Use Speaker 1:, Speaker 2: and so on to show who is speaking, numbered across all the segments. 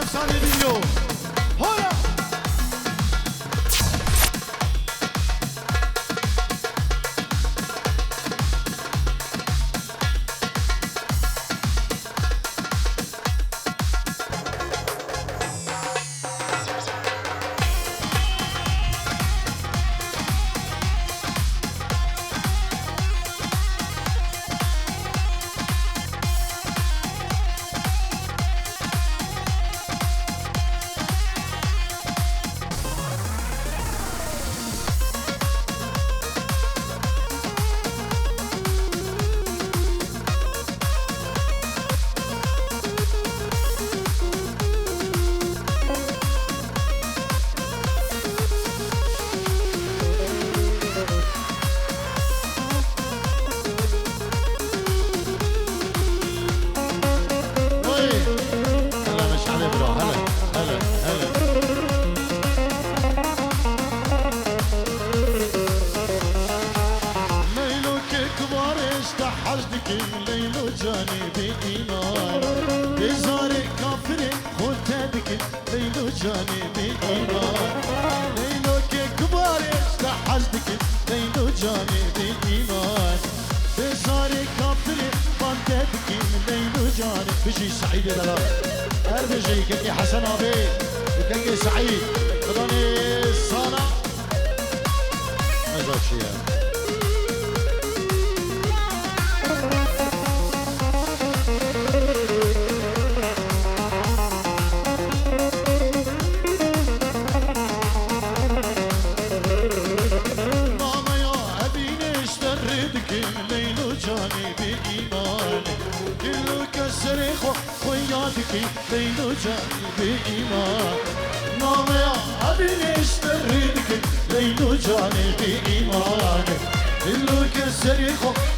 Speaker 1: افسانه ویدیو هولا بيجي سعيد يا دلال اربجي كني حسن ابي وكني سعيد بدوني صانا ما زاد شيء ماما يا ابي اشتردك ليل وجاني بإيمان كله كسر خوياتك ليل وجاني بإيمان ماما يا ابي اشتردك ليل وجاني بإيمان كله كسر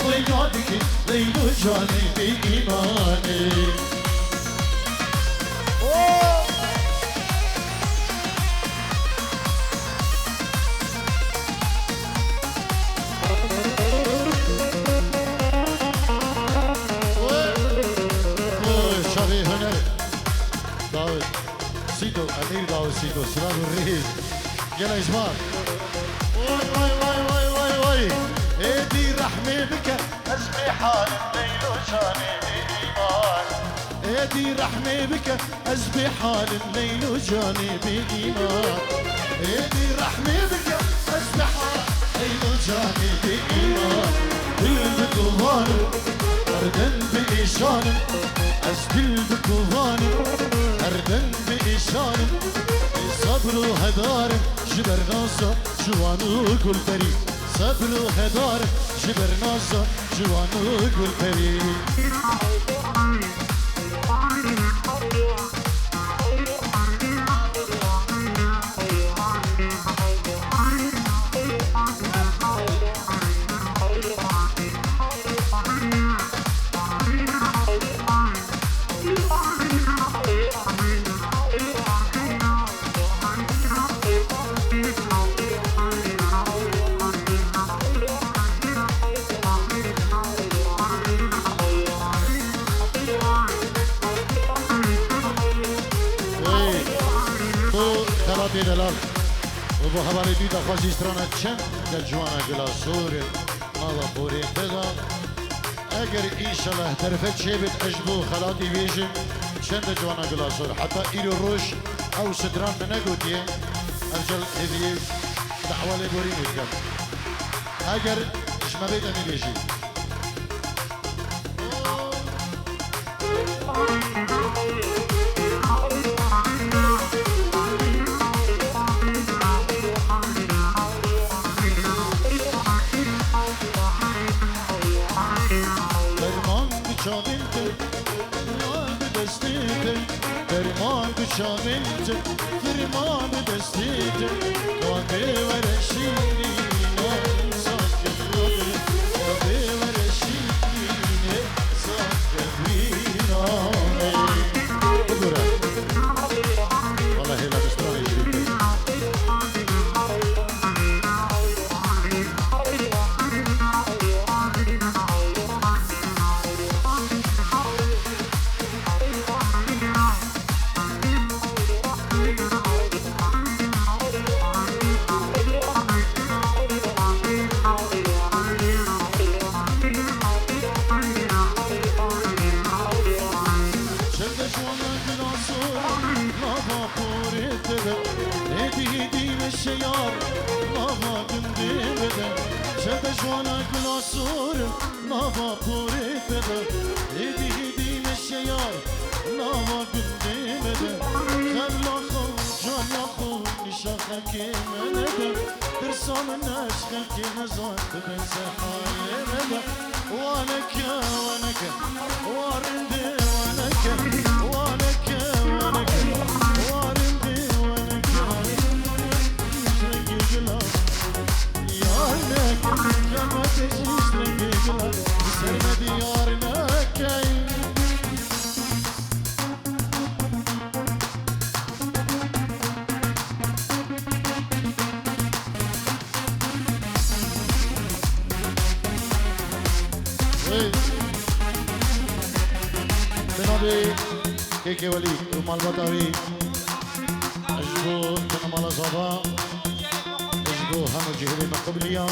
Speaker 1: خوياتك ليل وجاني بإيمان سيدو أمير داو سيدو سلام الرئيس يلا إجمال واي واي واي واي واي واي ايدي رحمي بك أسمي حال الليل وجاني بإيمان ايدي رحمي بك أسمي حال الليل وجاني بإيمان ايدي رحمي بك أسمي حال الليل وجاني بإيمان قلبك وظالم أردن بإشانم قلبك وظالم أردن بإشانم صبر وهدار جبر ناسا جوانو قل بري صبر وهدار جبر ناسا جوانو قل بري دلال و با خبر دیده خوازیسترانه چند در جوانه گلاسور مالا بوری بدا اگر ایشالله طرفت چه بید اجبو خلاطی بیشم چند جوانه گلاسور حتی ایرو روش او صدران منگو دیه ارجل هدیه دعواله بوری میدکم اگر شما بیده می بیشی شاملت فرمان دستيت وابي ورشيني صاك الوضع وابي ورشيني صاك الوينا والله لا مستوى الشيار نافا قندي بدا شد جوانا كلاسور نافا بوري بدا هدي هدي الشيار نافا قندي بدا خلا خو جان يا خو نشاخك مندا ترسم الناس خلكي نزان بنسى حالي مدى وانك وانك واردي وانك وانك وانك واردي وانك شرقي قلب يارنك لما تجي شرقي قلب سرمدي يارنك كيكي وليد ومال بطاري اشبو كنا مال صبا اشبو هم جهري مقبلية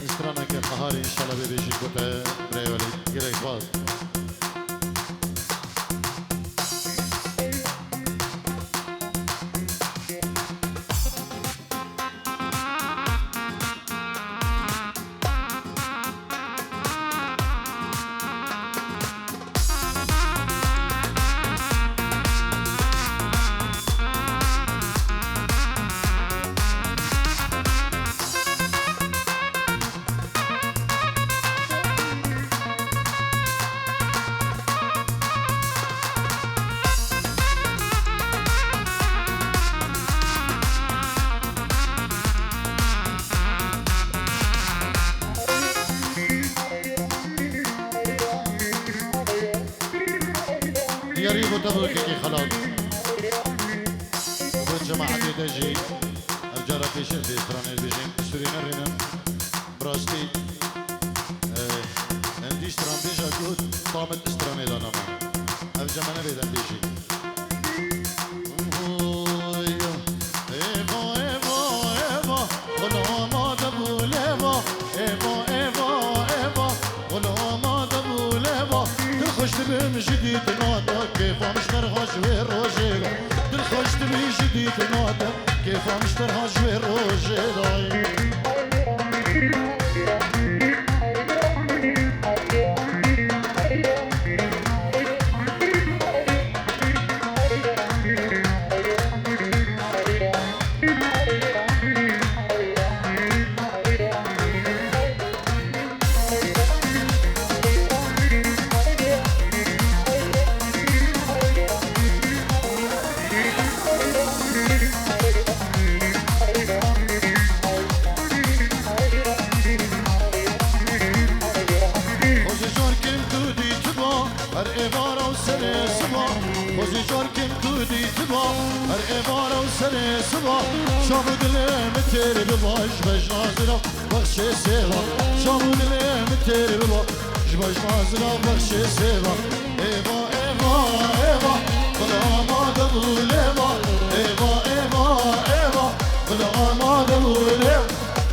Speaker 1: استرانا كقهاري ان شاء الله بيجي كوتا براي وليد كيرك باز ياريبو تبو كيكي خلاص والجماعة دي تجي الجارة في شهدي استراني بيجين اشتري نرنا براشتي عندي اشتران بيجا كود طامت استراني دانا معنا الجماعة بيد عندي شي من جديد ناطق كيف مشترها جوير روجيلا بالخشت من جديد ناطق كيف مشترها جوير روجيلا شامو دلم تیری بباش بج نازنا بخش سیوا شامو دلم تیری بباش بج نازنا بخش سیوا ایوا ایوا ایوا بلا آماده بود ایوا ایوا ایوا ایوا بلا آماده بود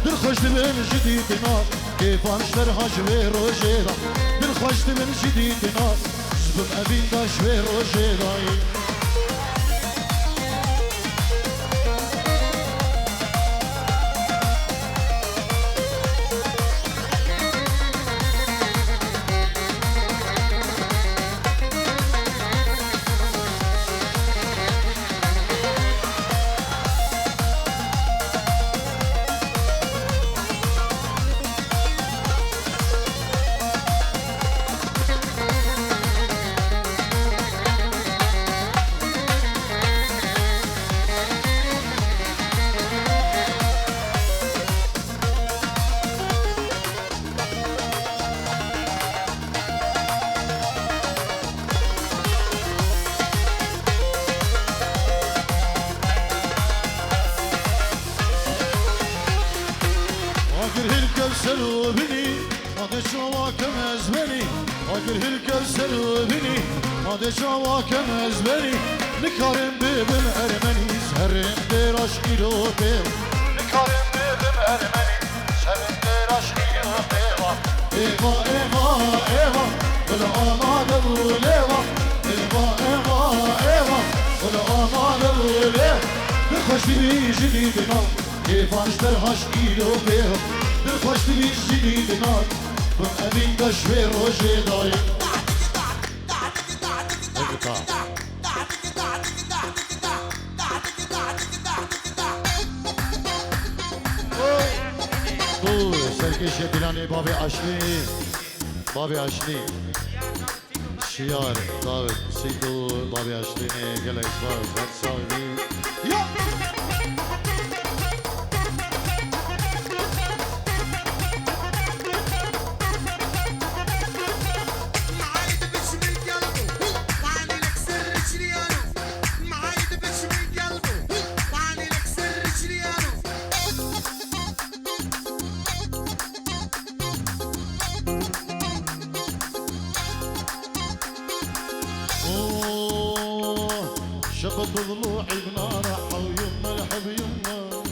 Speaker 1: دل خوش من جدیدنا کیف امشترها جوی روجیدا دل خوش من جدیدنا زبم ابین دا جوی روجیدایی سلوبني هذا شواك مزبني اگر الكوثر وبني هذا شواك مزبني نكارم ببم ارمني سهرم دراش كيلو بيو نكارم ببم ارمني سهرم دراش كيلو بيو ايوا ايوا ايوا ولا امان وليوا ايوا ايوا ايوا ولا امان وليوا نخش دبي جديد نار كيفاش درهاش كيلو بيهم درخوش دبي جديد نار بن أمين بشوي روجي ضايق سرکش دلانی بابی اشلی بابی اشلی شیار داود سیدو بابی اشلی نه گل اسواز هر سالی یا شبط ضلوعي بنار ويما الحب يما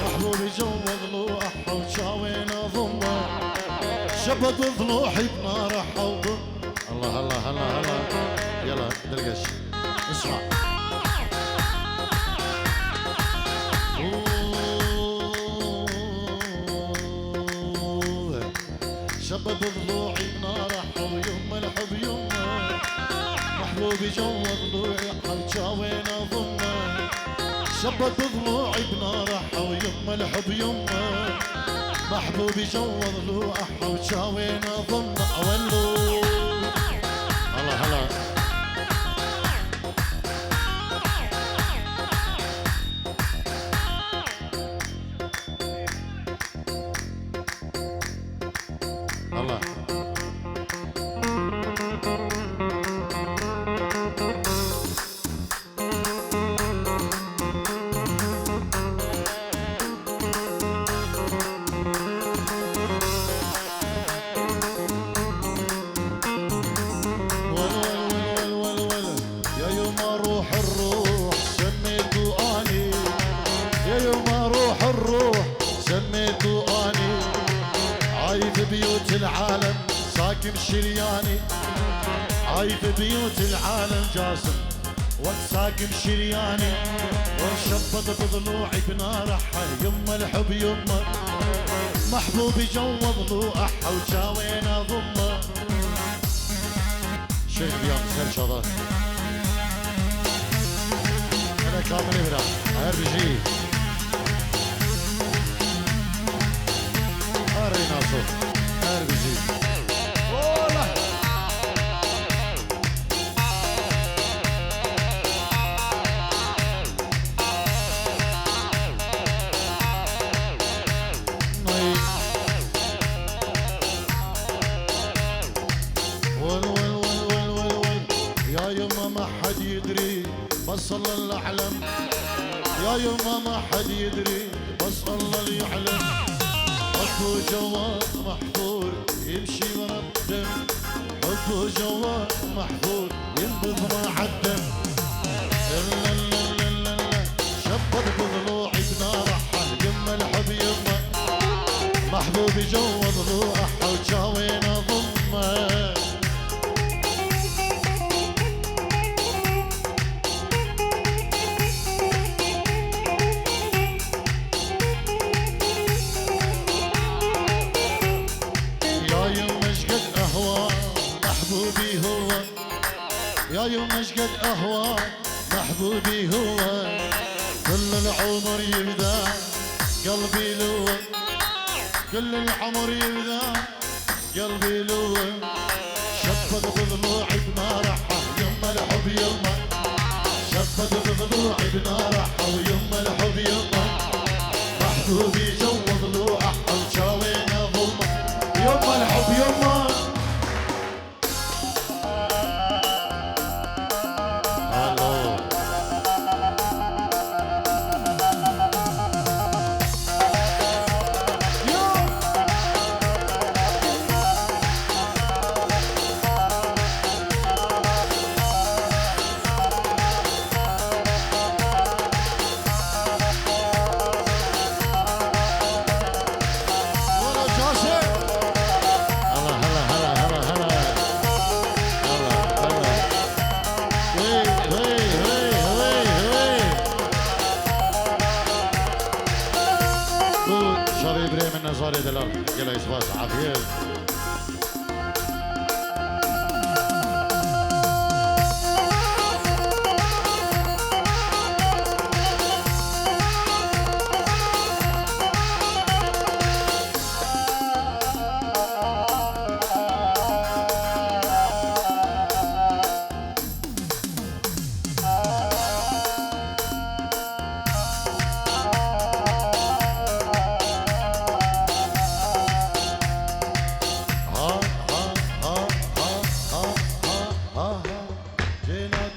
Speaker 1: محبوبي جوض ضلوعها وشاوينا ضمه شبط ضلوعي بنار وضم الله الله الله الله يلا دلقش اسمع شبط ضلوعي بنار ويما الحب يما محبوبي جوض ضلوعي حوشاوينا ضمه شبط ضلوعي بنارحه ويما الحب يمه محبوبي جوض ضلوعه حوشاوينا ضمه اولو هلا هلا الله بيوت العالم ساكن شرياني عايف بيوت العالم جاسم وساكن شرياني وانشبط بضلوعي بنارحه يما الحب يما محبوبي جوض ضلوعها وشاوينا ضمه شيخ اليوم سهل شظى انا كامل ابراء ارجي ارينا صوت ارجي والله يا يما ما حد يدري بس الله اللي يعلم يا يما ما حد يدري بس الله اللي يعلم حبه جواد محفور يمشي ورا الدم حبه جواد محفور ينبض مع الدم شبط بضلوعي بنارحه يما الحب يما محبوبي جواد ضلوعها وشاوينا ضمه يا يوم اشقد اهوى محبوبي هو كل العمر يبدا قلبي لوى كل العمر يبدا قلبي لوى شبت بضلوعي بنارحه يما الحب يما شبت بضلوعي بنارحه ويما الحب يما محبوبي جو ضلوعه وشاوينا ظلمه يما الحب يما حبيناك